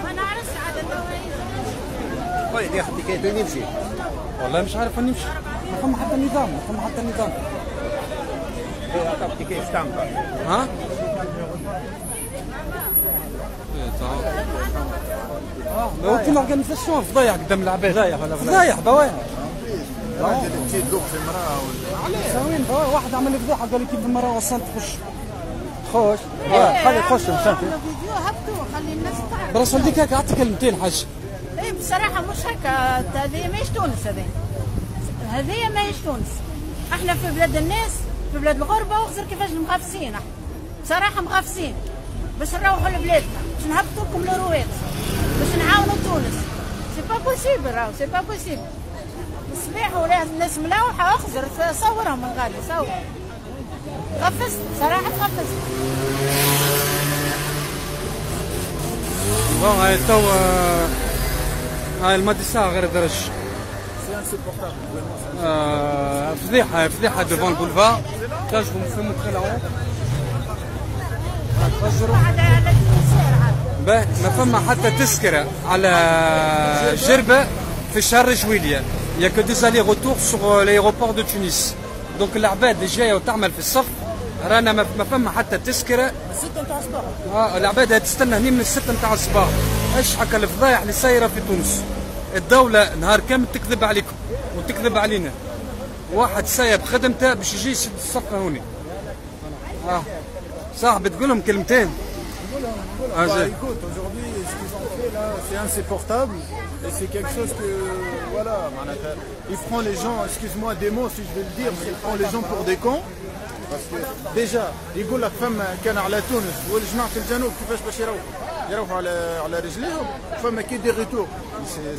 ما نعرفش عاد طيب يا اختي كيف نمشي؟ والله مش عارف نمشي، ما فما حتى نظام، ما فما حتى نظام. اختي كيف تعمل؟ ها؟ وكل اورجانيزاسيون فضايح قدام العباد، فضايح بوايع. تدوق في المراه ساويين واحد عمل فضيحه قال لي كيف المراه وصلت تخش خلي يخش مشان فيديو هبطوا خلي الناس تعرف. براس ولديك هكا عطي كلمتين حاج. اي بصراحه مش هكا، هذه ماهيش تونس، هذه ماهيش تونس. احنا في بلاد الناس، في بلاد الغربه، وخزر كيفاش مغافسين احنا بصراحه مغافسين باش نروحوا لبلادنا، باش نهبطوا لكم الروات، باش نعاونوا تونس. سي با بوسيبل، راهو سي با بوسيبل. الصباح ولا الناس ملوحه اخزر صورهم الغالي صور. غفزت صراحه غفزت. بون هاي تو هاي المادي ساعة غير درج. فضيحة فضيحة ديفون البولفار. تنجموا نفهموا تخي لهون. باهي ما فما حتى تذكرة على جربة في شهر جويلية. Il y a que des allers-retours sur l'aéroport de Tunis. Donc العباد اللي جاية وتعمل في الصف رانا ما فما حتى تذكرة. الستة نتاع الصباح. العباد تستنى هني من الستة نتاع الصباح. ايش حكى الفضايح اللي صايرة في تونس. الدولة نهار كامل تكذب عليكم وتكذب علينا. واحد سايب خدمته باش يجي يسد الصف هوني. صاحبي تقول لهم كلمتين. Écoute, aujourd'hui, ce qu'ils ont fait là, c'est insupportable et c'est quelque chose que, voilà, il prend les gens, excuse-moi des mots si je vais le dire, mais il prend les gens pour des cons. Parce que déjà, يقول لك فما كان على تونس والجماعة في الجنوب كيفاش باش يروحوا على رجليهم، فما كي دي ريتور.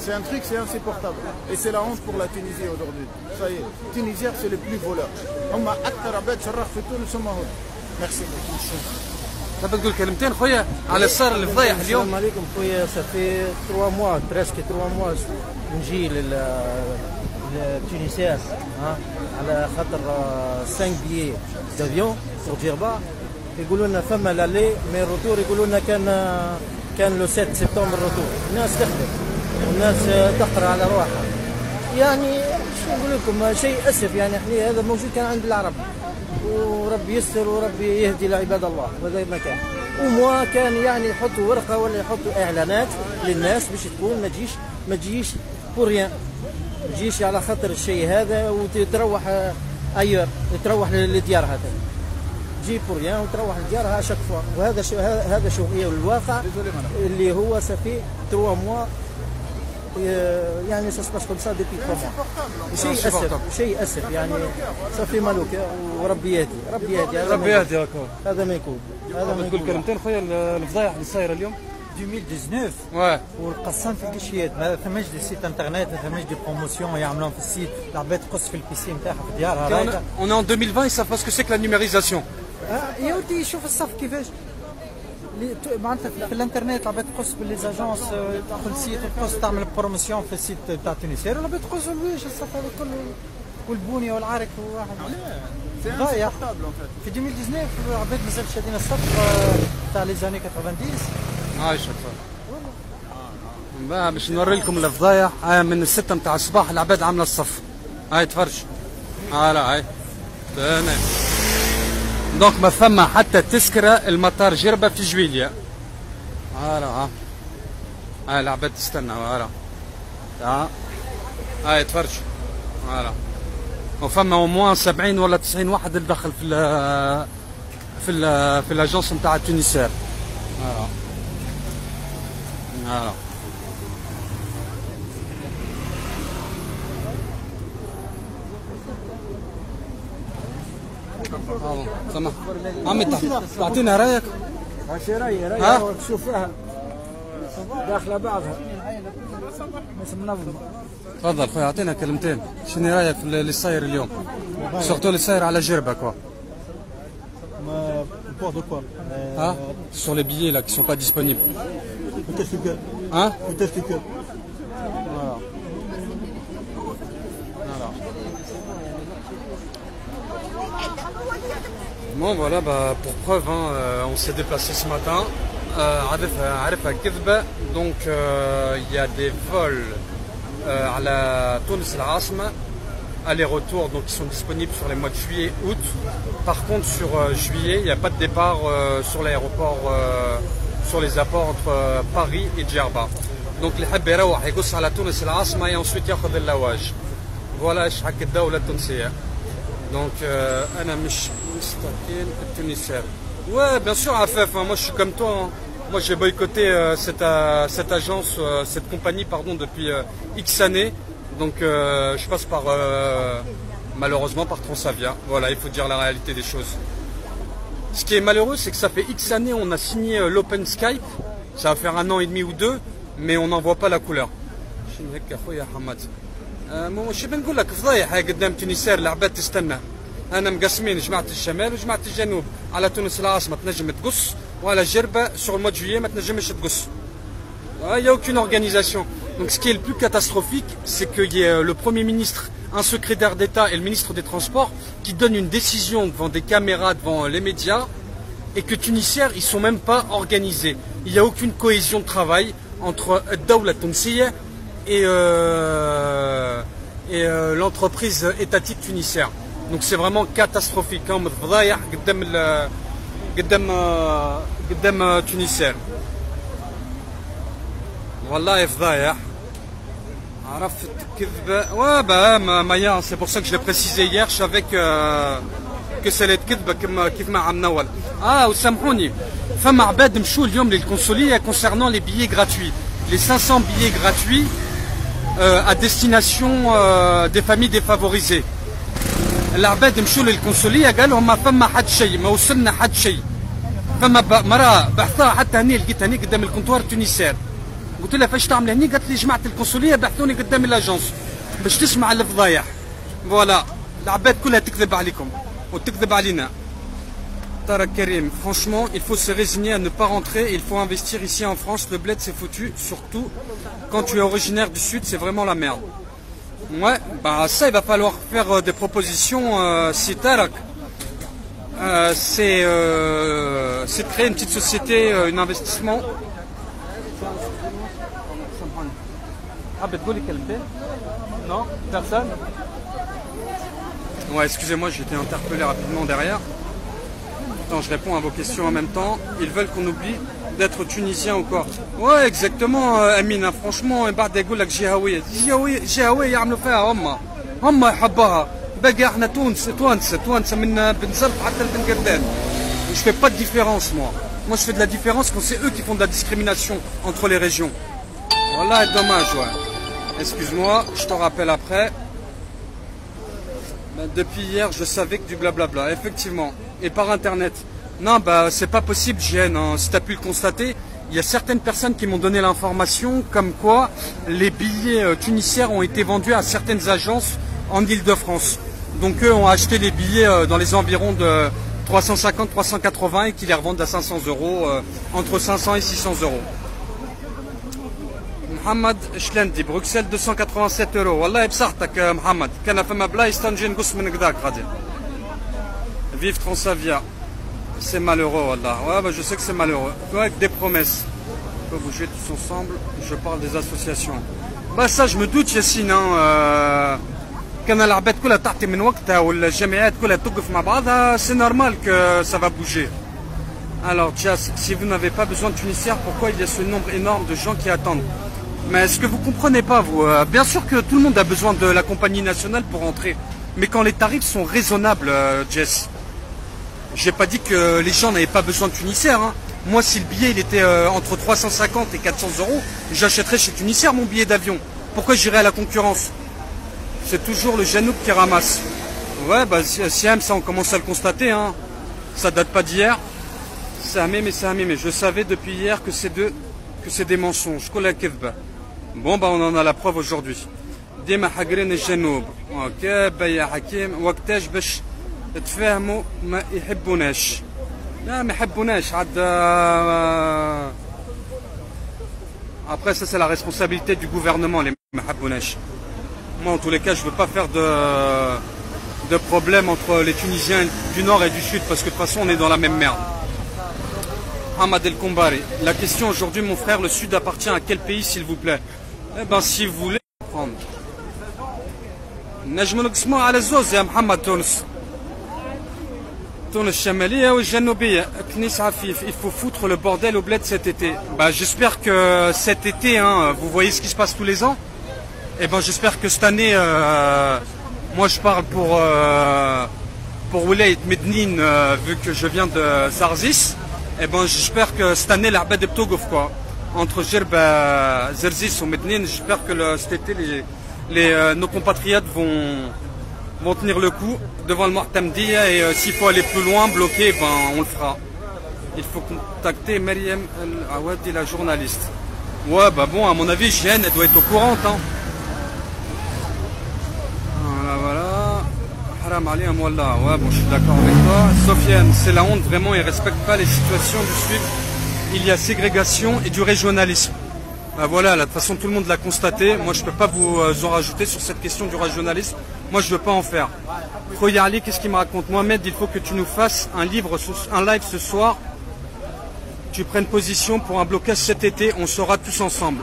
C'est un truc, c'est insupportable. Et c'est la honte pour la Tunisie aujourd'hui. Ça y est, Tunisiens c'est les plus voleurs. هما أكثر عباد شراخ في تونس هما هون. Merci. تبي تقول كلمتين خويا على الصار اللي فضايح اليوم؟ السلام عليكم خويا، صافي 3 موا بريسك 3 موا نجي لتونسياس على خاطر 5 بيي دافيون بور جيربا. يقولوا لنا فما لالي مي الروتور، يقولوا لنا كان لو 7 سبتمبر الروتور. الناس تخدم والناس تقرا على روحها، يعني شو نقول لكم، شيء اسف. يعني احنا هذا موجود كان عند العرب، وربي يستر وربي يهدي لعباد الله، وهذا ما كان. وموا كان يعني يحطوا ورقه ولا يحطوا اعلانات للناس باش تكون ما تجيش بور ريان، ما تجيش على خاطر الشيء هذا وتروح ايور، تروح لديارها، تجي بور ريان وتروح لديارها اشاك فوا. وهذا شو هي الواقع اللي هو صافي 3 موا. يعني سا سباس كوم سا ديبي 3 موا. شيء اسف يعني صافي مالوك. وربي يهدي ربي يهدي هذا ما يكون. هذا تقول كلمتين خويا الفضايح اللي صايره اليوم 2019 والقصان في الكشيات. ما ثماش دي سيت انترنت، ما ثماش دي بروموسيون يعملوهم في السيت. العباد تقص في البي سي نتاعها في ديارها. On est en 2020, ils savent pas ce que c'est que la numérisation. يا ودي شوف الصف كيفاش معناتها في الانترنت. العباد تقص بالليزاجونس، تدخل سيت وتقص تعمل بروموسيون في السيت تاع تونسير، العباد تقص الويش الصف هذا كله والبونيه والعرك وواحد ضايع. في 2019 العباد مازال شادين الصف تاع لي زاني 90. عايشك باش نوري لكم الفضايح. من الستة نتاع الصباح العباد عامله الصف. هاي تفرج. لا هاي هنا. دونك ما فما حتى تذكرة المطار جربة في جويلية. هاي العباد تستنى. هاي تفرج. وفما وموان 70 ولا 90 واحد اللي دخل في الاجونس نتاع تونسير. سمح عمي تعطينا رايك. ماشي رايك تشوف فيها داخله بعضها. تفضل خويا اعطينا كلمتين. شنو رايك في اللي صاير اليوم؟ سورتو اللي صاير على جربة كوا. Pour de quoi Sur les billets là qui sont pas disponibles. Hein? Bon voilà, bah, pour preuve, hein, on s'est déplacé ce matin. Donc il y a des vols à la Tunis Al Asma, aller-retour, donc qui sont disponibles sur les mois de juillet, août. Par contre sur juillet, il n'y a pas de départ sur l'aéroport, sur les apports entre Paris et Djerba. Donc les حاب يروح يقص على تونس العاصمة et ensuite ياخذ اللواج. Voilà ايش حق الدولة التونسية. Donc أنا مش مستقيل التونسيين. Ouais, bien sûr, Afef, moi je suis comme toi. Hein. Moi j'ai boycotté cette agence, cette compagnie, pardon, depuis X années. Donc je passe par, malheureusement, par Transavia. Voilà, il faut dire la réalité des choses. Ce qui est malheureux, c'est que ça fait X années, on a signé l'Open Skype. Ça va faire 1 an et demi ou 2, mais on n'en voit pas la couleur. مش بنقول لك فضايح هاي قدام تونسير العباد تستنى. انا مقسمين جماعه الشمال وجماعه الجنوب. على تونس العاصمه تنجم تقص وعلى جربه sur le mois de juillet ما تنجمش تقص. Il n'y a aucune organisation. Donc ce qui est le plus catastrophique, c'est qu'il y ait le Premier ministre, un secrétaire d'État et le ministre des Transports qui donnent une décision devant des caméras, devant les médias, et que Tunisiens, ils sont même pas organisés. Il n'y a aucune cohésion de travail entre Daoula Tunisiya et l'entreprise étatique tunisienne. Donc c'est vraiment catastrophique. قدام تونسيين والله فضايح عرفت كذبه وبا ما c'est pour ça que je l'ai précisé hier. Je savais que ça allait être كذبه كيف ما عملنا اول. وسامحوني فما عباد مشوا اليوم للقنصليه concernant les billets gratuits, les 500 billets gratuits à destination des familles défavorisées. العباد مشوا للقنصليه قالوا ما فما حد شيء، ما وصلنا حد شيء. فما مراه بحثها حتى هني لقيتها هني قدام الكونتوار التونسيان. قلت لها فاش تعمل هني؟ قالت لي جماعه القنصليه بحثوني قدام الاجونس باش تسمع الفضايح. فوالا العباد كلها تكذب عليكم وتكذب علينا. ترى كريم franchement il faut se résigner à ne pas rentrer, il faut investir ici en France. Le bled c'est foutu, surtout quand tu es originaire du sud, c'est vraiment la merde. Ouais, bah ça il va falloir faire des propositions. Si Tarak, c'est de créer une petite société, un investissement. Ah, non, personne. Ouais, excusez-moi, j'ai été interpellé rapidement derrière. Attends, je réponds à vos questions en même temps. Ils veulent qu'on oublie d'être tunisien ou quoi? Ouais, exactement, Amina. Franchement, بعد يقول لك جهوية يعملوا فيها هم يحبوها. باقي احنا توانسة من بن زلط حتى لبن قردان. Je fais pas de différence moi. Moi je fais de la différence quand c'est eux qui font de la discrimination entre les régions. Voilà, dommage, ouais. Excuse-moi, je t'en rappelle après. Ben, depuis hier, je savais que du blablabla, effectivement. Et par internet. Non, bah c'est pas possible, JN, hein. Si tu as pu le constater, il y a certaines personnes qui m'ont donné l'information comme quoi les billets tunisiens ont été vendus à certaines agences en Île-de-France. Donc eux ont acheté les billets dans les environs de 350-380 et qui les revendent à 500 €, entre 500 et 600 €. Mohamed Shlendi, Bruxelles 287 €. Wallah بصحتك Mohamed. كان فما بلايص تنجي نقص من كذاك غادي. Vive Transavia. C'est malheureux, wallah. Ouais, bah, je sais que c'est malheureux. Avec des promesses. On peut bouger tous ensemble. Je parle des associations. Bah ça, je me doute, Yassine. كان العباد كلها تعطي من وقتها والجمعيات كلها توقف مع بعضها, c'est normal que ça va bouger. Alors, Jas, si vous n'avez pas besoin de Tunisiens, pourquoi il y a ce nombre énorme de gens qui attendent? Mais est-ce que vous comprenez pas, vous? Bien sûr que tout le monde a besoin de la compagnie nationale pour entrer. Mais quand les tarifs sont raisonnables, Jess. J'ai pas dit que les gens n'avaient pas besoin de Tunisiens. Hein. Moi, si le billet il était entre 350 et 400 €, j'achèterais chez Tunisiens mon billet d'avion. Pourquoi j'irais à la concurrence? C'est toujours le Janoub qui ramasse. Ouais, bah Siam, ça on commence à le constater. Hein. Ça date pas d'hier. C'est un mais c'est un mais. Je savais depuis hier que c'est des mensonges. Bon, bah on en a la preuve aujourd'hui. Dima Hagrin et Janoub. Ok, Baya Hakim. Waktaj Besh. تفاهموا ما يحبوناش. لا ما يحبوناش عاد Après, ça, c'est la responsabilité du gouvernement, les mahabounesh. Moi, en tous les cas, je ne veux pas faire de problème entre les Tunisiens du Nord et du Sud, parce que de toute façon, on est dans la même merde. Ahmad El Kombari. La question aujourd'hui, mon frère, le Sud appartient à quel pays, s'il vous plaît? Eh ben, si vous voulez prendre. نجم نقسموها على زوز يا محمد. تونس الشمالية والجنوبية. كنيس عفيف. Il faut foutre le bordel au bled cet été. Bah, j'espère que cet été, hein, vous voyez ce qui se passe tous les ans. Et ben, j'espère que cette année, moi je parle pour Oulayt Mednine, vu que je viens de Zarzis. Et ben, j'espère que cette année, l'Abad de Ptogof, quoi. Entre Gerba, Zarzis ou Mednine, j'espère que cet été, nos compatriotes vont tenir le coup devant le Mu'tamdiya, et s'il faut aller plus loin, bloquer, ben, on le fera. Il faut contacter Mariam El Awadi, la journaliste. Ouais, bah bon, à mon avis, Jeanne, elle doit être au courant, hein. Voilà. Haram alayhim wallah. Ouais, bon, je suis d'accord avec toi. Sofiane, c'est la honte, vraiment, ils ne respectent pas les situations du Sud. Il y a ségrégation et du régionalisme. Bah voilà, là, de toute façon, tout le monde l'a constaté. Moi, je ne peux pas vous en rajouter sur cette question du régionalisme. Moi, je ne veux pas en faire. Khoya Ali, qu'est-ce qu'il me raconte? Mohamed, il faut que tu nous fasses un live ce soir. Tu prennes position pour un blocage cet été. On sera tous ensemble.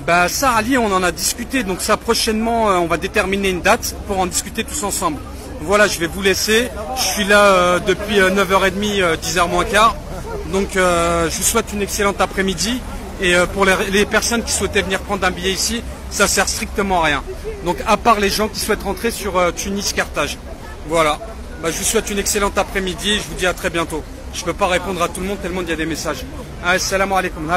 Bah ça, Ali, on en a discuté. Donc ça, prochainement, on va déterminer une date pour en discuter tous ensemble. Voilà, je vais vous laisser. Je suis là depuis 9h30, 10h moins quart. Donc je vous souhaite une excellente après-midi. Et pour les personnes qui souhaitaient venir prendre un billet ici, ça sert strictement à rien. Donc à part les gens qui souhaitent rentrer sur Tunis-Carthage. Voilà. Bah, je vous souhaite une excellente après-midi. Je vous dis à très bientôt. Je ne peux pas répondre à tout le monde tellement il y a des messages. Assalamu alaikum.